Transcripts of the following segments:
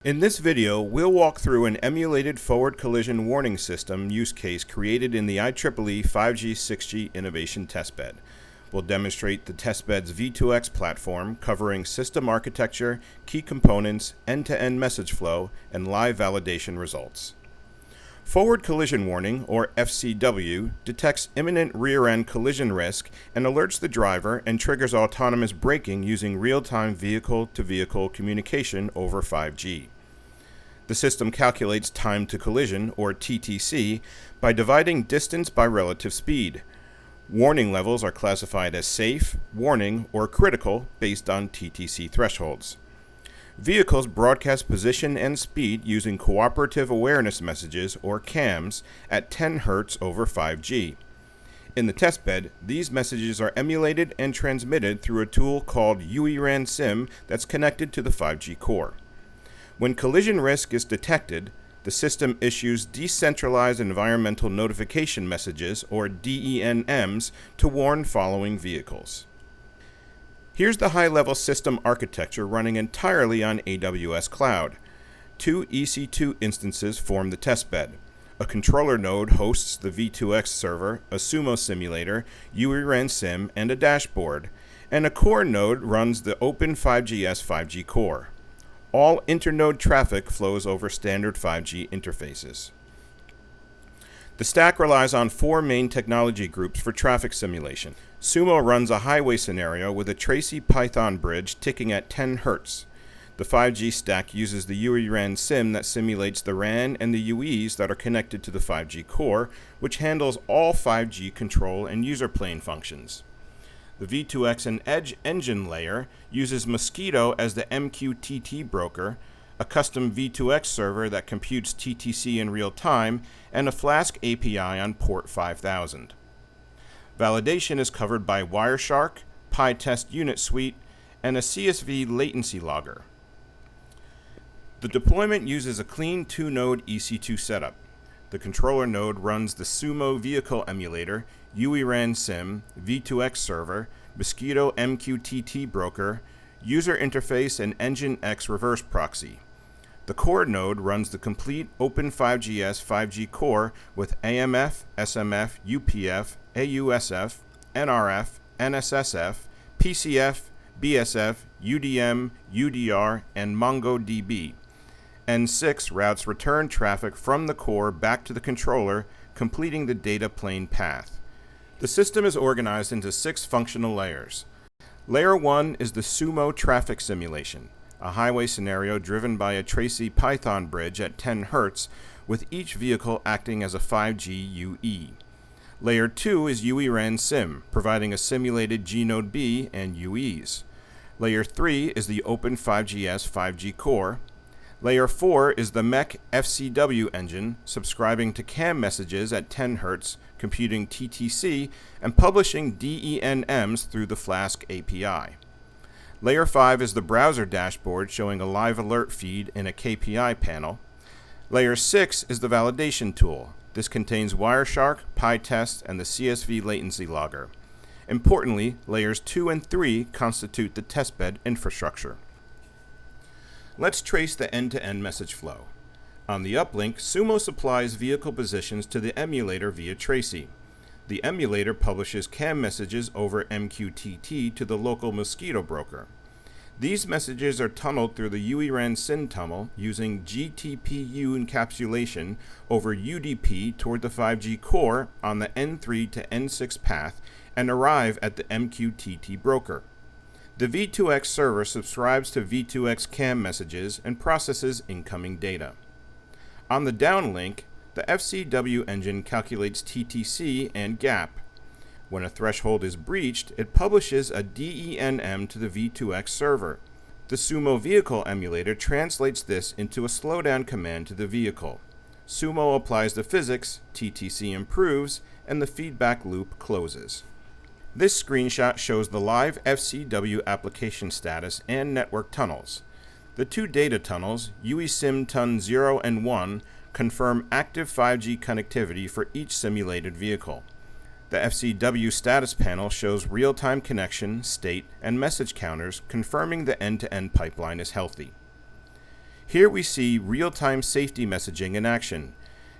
In this video, we'll walk through an emulated forward collision warning system use case created in the IEEE 5G 6G Innovation Testbed. We'll demonstrate the Testbed's V2X platform covering system architecture, key components, end-to-end message flow, and live validation results. Forward collision warning, or FCW, detects imminent rear-end collision risk and alerts the driver and triggers autonomous braking using real-time vehicle-to-vehicle communication over 5G. The system calculates time to collision, or TTC, by dividing distance by relative speed. Warning levels are classified as safe, warning, or critical based on TTC thresholds. Vehicles broadcast position and speed using cooperative awareness messages, or CAMs, at 10 Hz over 5G. In the testbed, these messages are emulated and transmitted through a tool called IEEE SIM that's connected to the 5G core. When collision risk is detected, the system issues decentralized environmental notification messages, or DENMs, to warn following vehicles. Here's the high-level system architecture running entirely on AWS Cloud. Two EC2 instances form the testbed. A controller node hosts the V2X server, a Sumo simulator, IEEE SIM, and a dashboard. And a core node runs the Open 5GS 5G core. All internode traffic flows over standard 5G interfaces. The stack relies on four main technology groups for traffic simulation. Sumo runs a highway scenario with a Tracy Python bridge ticking at 10 Hz. The 5G stack uses the IEEE SIM that simulates the RAN and the UEs that are connected to the 5G core, which handles all 5G control and user plane functions. The V2X and Edge engine layer uses Mosquito as the MQTT broker, a custom V2X server that computes TTC in real time, and a Flask API on port 5000. Validation is covered by Wireshark, PyTest Unit Suite, and a CSV latency logger. The deployment uses a clean two-node EC2 setup. The controller node runs the Sumo vehicle emulator, IEEE SIM, V2X server, Mosquito MQTT broker, user interface, and Nginx reverse proxy. The core node runs the complete Open 5GS 5G core with AMF, SMF, UPF, AUSF, NRF, NSSF, PCF, BSF, UDM, UDR, and MongoDB. N6 routes return traffic from the core back to the controller, completing the data plane path. The system is organized into 6 functional layers. Layer 1 is the Sumo traffic simulation, a highway scenario driven by a Tracy Python bridge at 10 Hz, with each vehicle acting as a 5G UE. Layer 2 is IEEE SIM, providing a simulated G-Node B and UEs. Layer 3 is the Open 5GS 5G core. Layer 4 is the MEC FCW engine, subscribing to CAM messages at 10 Hz, computing TTC, and publishing DENMs through the Flask API. Layer 5 is the browser dashboard showing a live alert feed in a KPI panel. Layer 6 is the validation tool. This contains Wireshark, PyTest, and the CSV latency logger. Importantly, layers 2 and 3 constitute the testbed infrastructure. Let's trace the end-to-end message flow. On the uplink, Sumo supplies vehicle positions to the emulator via Tracy. The emulator publishes CAM messages over MQTT to the local Mosquito broker. These messages are tunneled through the IEEE SIM tunnel using GTPU encapsulation over UDP toward the 5G core on the N3 to N6 path and arrive at the MQTT broker. The V2X server subscribes to V2X CAM messages and processes incoming data. On the downlink, the FCW engine calculates TTC and gap. When a threshold is breached, it publishes a DENM to the V2X server. The Sumo vehicle emulator translates this into a slowdown command to the vehicle. Sumo applies the physics, TTC improves, and the feedback loop closes. This screenshot shows the live FCW application status and network tunnels. The two data tunnels, UESIM Tun 0 and 1, confirm active 5G connectivity for each simulated vehicle. The FCW status panel shows real-time connection, state, and message counters confirming the end-to-end pipeline is healthy. Here we see real-time safety messaging in action.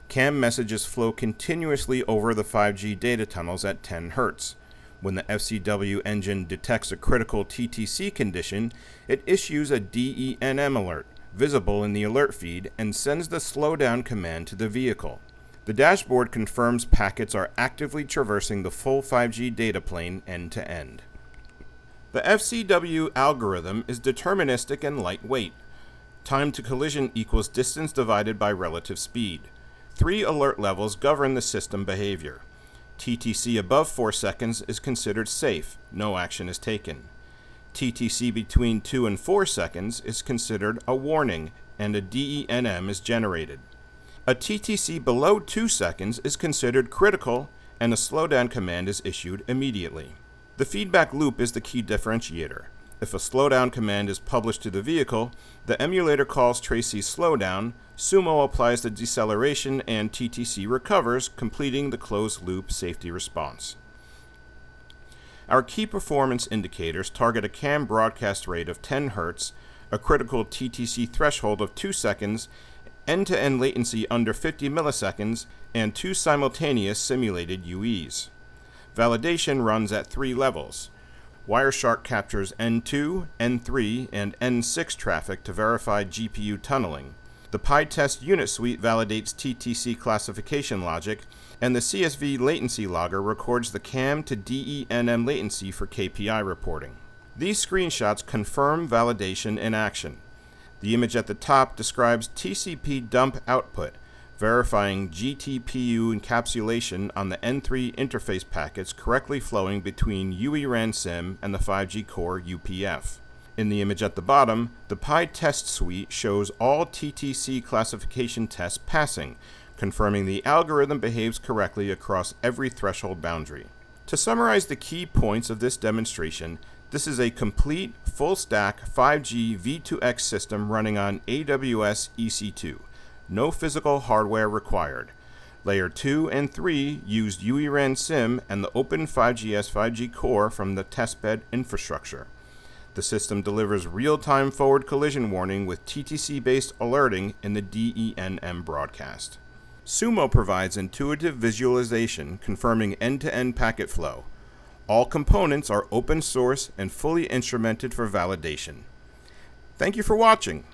CAM messages flow continuously over the 5G data tunnels at 10 Hz. When the FCW engine detects a critical TTC condition, it issues a DENM alert, visible in the alert feed, and sends the slowdown command to the vehicle. The dashboard confirms packets are actively traversing the full 5G data plane end to end. The FCW algorithm is deterministic and lightweight. Time to collision equals distance divided by relative speed. 3 alert levels govern the system behavior. TTC above 4 seconds is considered safe, no action is taken. TTC between 2 and 4 seconds is considered a warning, and a DENM is generated. A TTC below 2 seconds is considered critical, and a slowdown command is issued immediately. The feedback loop is the key differentiator. If a slowdown command is published to the vehicle, the emulator calls Tracy's slowdown, Sumo applies the deceleration, and TTC recovers, completing the closed-loop safety response. Our key performance indicators target a CAM broadcast rate of 10 Hz, a critical TTC threshold of 2 seconds, end-to-end latency under 50 milliseconds, and 2 simultaneous simulated UEs. Validation runs at 3 levels. Wireshark captures N2, N3, and N6 traffic to verify GPU tunneling. The PyTest unit suite validates TTC classification logic, and the CSV latency logger records the CAM to DENM latency for KPI reporting. These screenshots confirm validation in action. The image at the top describes TCP dump output, verifying GTPU encapsulation on the N3 interface packets correctly flowing between UE-RAN SIM and the 5G core UPF. In the image at the bottom, the PyTest suite shows all TTC classification tests passing, confirming the algorithm behaves correctly across every threshold boundary. To summarize the key points of this demonstration, this is a complete, full-stack 5G V2X system running on AWS EC2. No physical hardware required. Layer 2 and 3 used UE-RAN SIM and the Open 5GS 5G core from the Testbed infrastructure. The system delivers real-time forward collision warning with TTC-based alerting in the DENM broadcast. Sumo provides intuitive visualization confirming end-to-end packet flow. All components are open source and fully instrumented for validation. Thank you for watching.